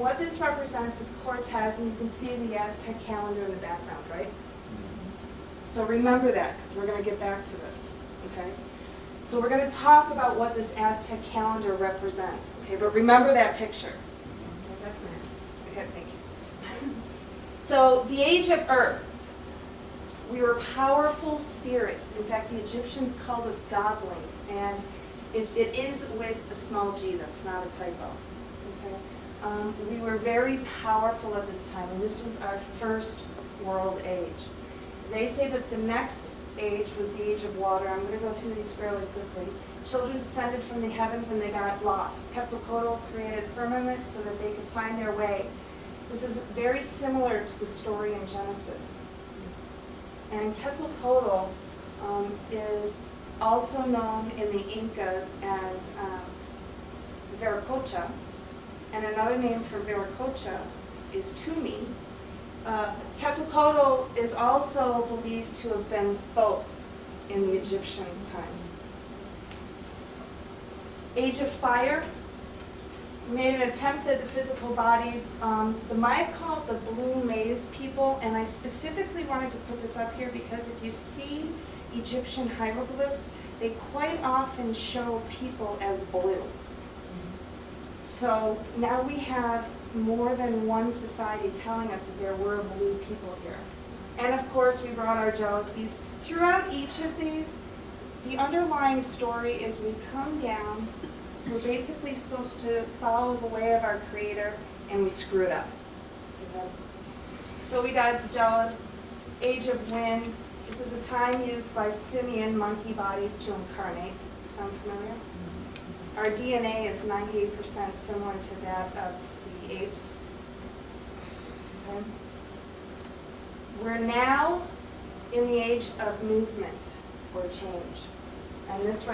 what this represents is Cortez, and you can see the Aztec calendar in the background, right? So remember that, because we're going to get back to this, okay? So we're going to talk about what this Aztec calendar represents, okay? But remember that picture. Okay, that's mine. Okay, thank you. So the age of Earth. We were powerful spirits. In fact, the Egyptians called us godlings, and it is with a small g. That's not a typo. Okay? We were very powerful at this time, and this was our first world age. They say that the next age was the age of water. I'm going to go through these fairly quickly. Children descended from the heavens and they got lost. Quetzalcoatl created a firmament so that they could find their way. This is very similar to the story in Genesis. And Quetzalcoatl is also known in the Incas as Viracocha, and another name for Viracocha is Tumi. Quetzalcoatl is also believed to have been Thoth in the Egyptian times. Age of Fire. Made an attempt at the physical body. The Maya call it the blue maize people, and I specifically wanted to put this up here because if you see Egyptian hieroglyphs, they quite often show people as blue. So now we have more than one society telling us that there were blue people here. And of course, we brought our jealousies. Throughout each of these, the underlying story is we come down. We're basically supposed to follow the way of our Creator, and we screw it up. Okay? So we got jealous, age of wind. This is a time used by simian monkey bodies to incarnate. Sound familiar? Our DNA is 98% similar to that of the apes. Okay? We're now in the age of movement or change. And this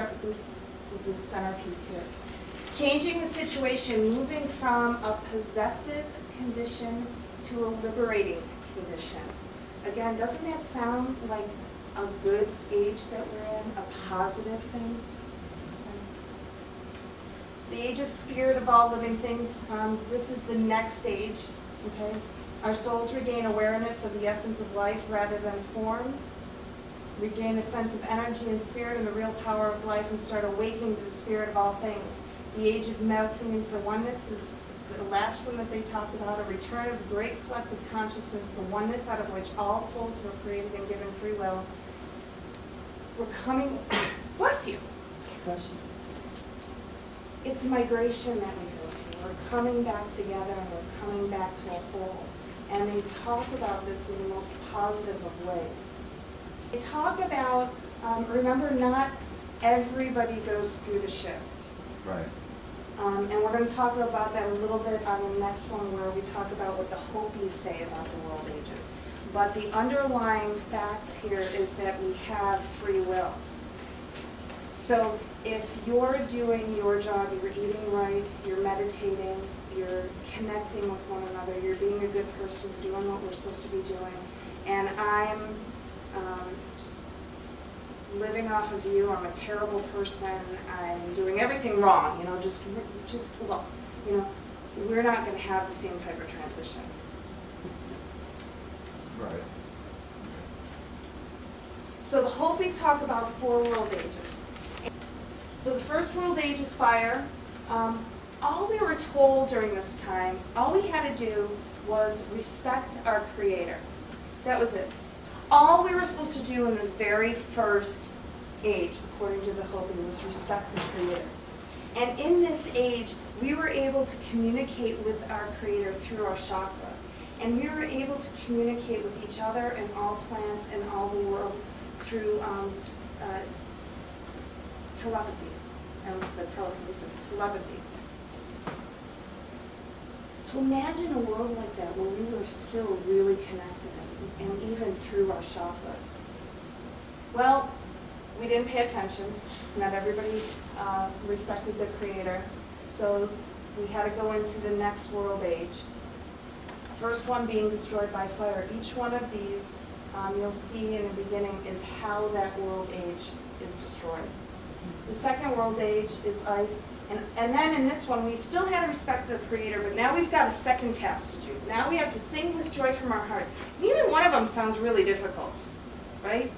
is the centerpiece here. Changing the situation, moving from a possessive condition to a liberating condition. Again, doesn't that sound like a good age that we're in, a positive thing? The age of spirit of all living things, this is the next stage. Okay? Our souls regain awareness of the essence of life rather than form. Regain a sense of energy and spirit and the real power of life and start awakening to the spirit of all things. The age of melting into oneness is the last one that they talked about, a return of great collective consciousness, the oneness out of which all souls were created and given free will. We're coming, bless you. It's migration that we go through. We're coming back together and we're coming back to a whole. And they talk about this in the most positive of ways. They talk about, remember, not everybody goes through the shift. Right. And we're going to talk about that a little bit on the next one where we talk about what the Hopis say about the world ages. But the underlying fact here is that we have free will. So if you're doing your job, you're eating right, you're meditating, you're connecting with one another, you're being a good person, you're doing what we're supposed to be doing, and I'm living off of you, I'm a terrible person, I'm doing everything wrong, just look, we're not going to have the same type of transition. Right. So the Hopi talk about 4 world ages. So the first world age is fire. All we were told during this time, all we had to do was respect our Creator. That was it. All we were supposed to do in this very first age, according to the Hopi, was respect the Creator. And in this age, we were able to communicate with our Creator through our chakras. And we were able to communicate with each other and all plants and all the world through telepathy. I almost said telekinesis, telepathy. So imagine a world like that where we were still really connected and even through our chakras. Well, we didn't pay attention. Not everybody respected the Creator. So we had to go into the next world age. First one being destroyed by fire. Each one of these, you'll see in the beginning, is how that world age is destroyed. The second world age is ice, And then in this one, we still had to respect the Creator, but now we've got a second task to do. Now we have to sing with joy from our hearts. Neither one of them sounds really difficult, right?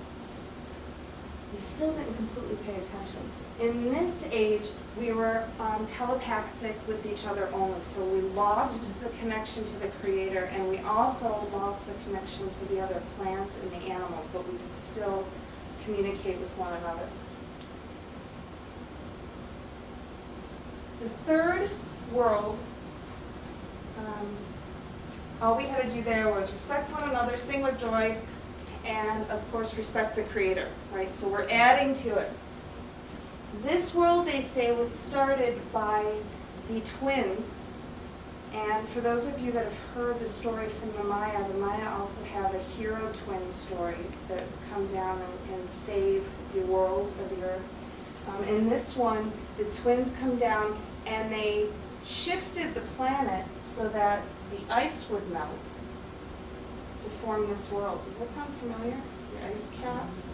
We still didn't completely pay attention. In this age, we were telepathic with each other only, so we lost the connection to the Creator, and we also lost the connection to the other plants and the animals, but we could still communicate with one another. The third world, all we had to do there was respect one another, sing with joy, and of course respect the Creator, right? So we're adding to it. This world, they say, was started by the twins. And for those of you that have heard the story from the Maya also have a hero twin story that come down and save the world or the earth. In this one, the twins come down and they shifted the planet so that the ice would melt to form this world. Does that sound familiar? The ice caps?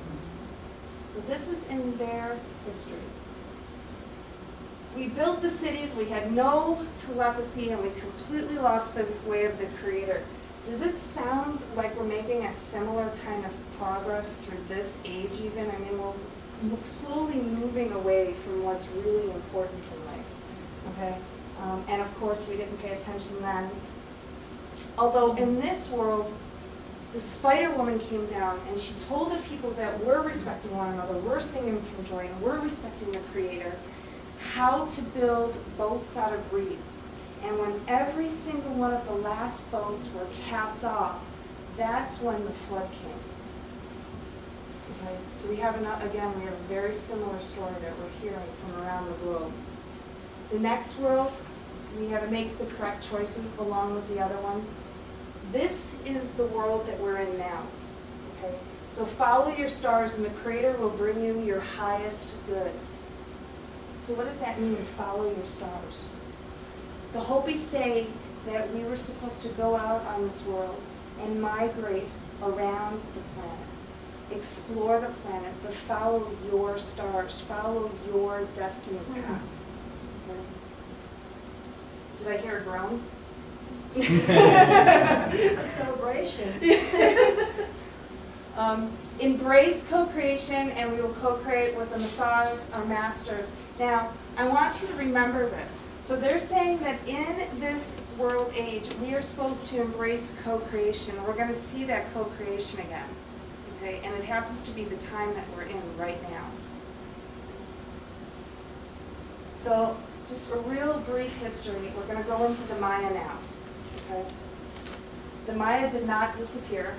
So this is in their history. We built the cities, we had no telepathy, and we completely lost the way of the Creator. Does it sound like we're making a similar kind of progress through this age even? I mean, we're slowly moving away from what's really important in life, okay? And of course, we didn't pay attention then. Although in this world, the Spider Woman came down and she told the people that we're respecting one another, we're singing from joy, and we're respecting the Creator, how to build boats out of reeds. And when every single one of the last boats were capped off, that's when the flood came. Okay, so we have we have a very similar story that we're hearing from around the globe. The next world, we had to make the correct choices along with the other ones. This is the world that we're in now. Okay, so follow your stars, and the Creator will bring you your highest good. So what does that mean, follow your stars? The Hopi say that we were supposed to go out on this world and migrate around the planet, explore the planet, but follow your stars, follow your destiny path. Okay. Did I hear a groan? A celebration. Embrace co-creation, and we will co-create with the Messiahs, our masters. Now, I want you to remember this. So they're saying that in this world age, we are supposed to embrace co-creation. We're going to see that co-creation again. Okay? And it happens to be the time that we're in right now. So, just a real brief history. We're going to go into the Maya now. Okay? The Maya did not disappear.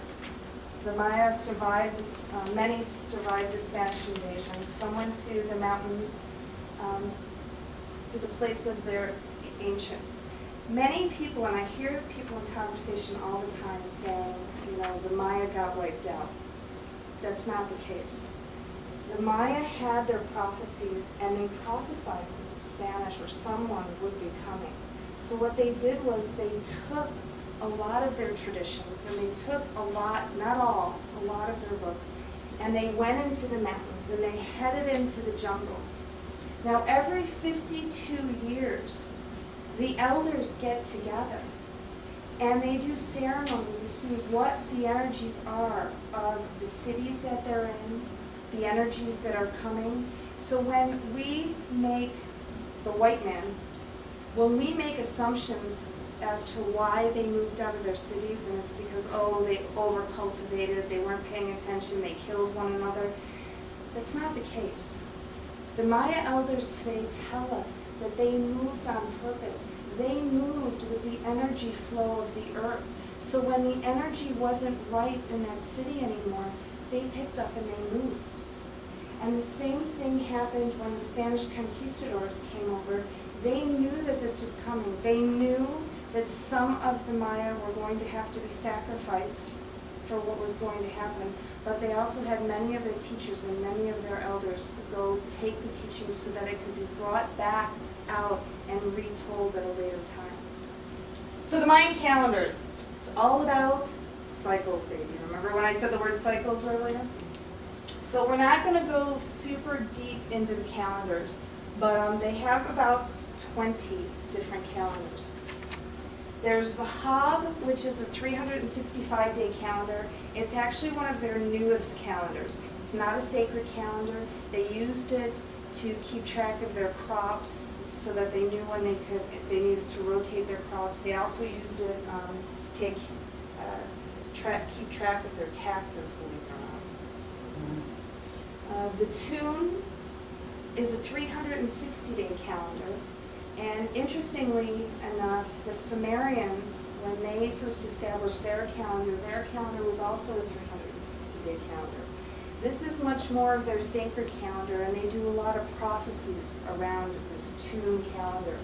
The Maya survived this, many survived the Spanish invasion. Some went to the mountain, to the place of their ancients. Many people, and I hear people in conversation all the time saying, the Maya got wiped out. That's not the case. The Maya had their prophecies, and they prophesied that the Spanish or someone would be coming. So what they did was they took a lot of their traditions, and they took a lot, not all, a lot of their books, and they went into the mountains, and they headed into the jungles. Now, every 52 years, the elders get together, and they do ceremony to see what the energies are of the cities that they're in, the energies that are coming. So when we make, the white man, when we make assumptions as to why they moved out of their cities, and it's because, they over-cultivated, they weren't paying attention, they killed one another. That's not the case. The Maya elders today tell us that they moved on purpose. They moved with the energy flow of the earth. So when the energy wasn't right in that city anymore, they picked up and they moved. And the same thing happened when the Spanish conquistadors came over. They knew that this was coming. They knew that some of the Maya were going to have to be sacrificed for what was going to happen. But they also had many of their teachers and many of their elders go take the teachings so that it could be brought back out and retold at a later time. So the Mayan calendars, it's all about cycles, baby. Remember when I said the word cycles earlier? So we're not going to go super deep into the calendars, But they have about 20 different calendars. There's the Hob, which is a 365-day calendar. It's actually one of their newest calendars. It's not a sacred calendar. They used it to keep track of their crops so that they knew when they needed to rotate their crops. They also used it to keep track of their taxes, believe it or not. The Tune is a 360-day calendar. And interestingly enough, the Sumerians, when they first established their calendar was also a 360-day calendar. This is much more of their sacred calendar, and they do a lot of prophecies around this Tune calendar.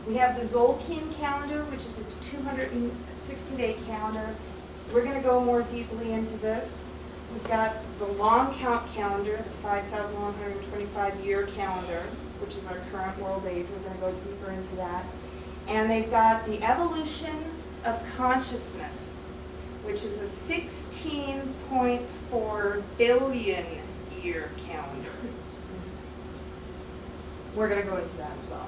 We have the Zolkin calendar, which is a 260-day calendar. We're going to go more deeply into this. We've got the long count calendar, the 5,125-year calendar, which is our current world age. We're going to go deeper into that. And they've got the evolution of consciousness, which is a 16.4 billion year calendar. We're going to go into that as well.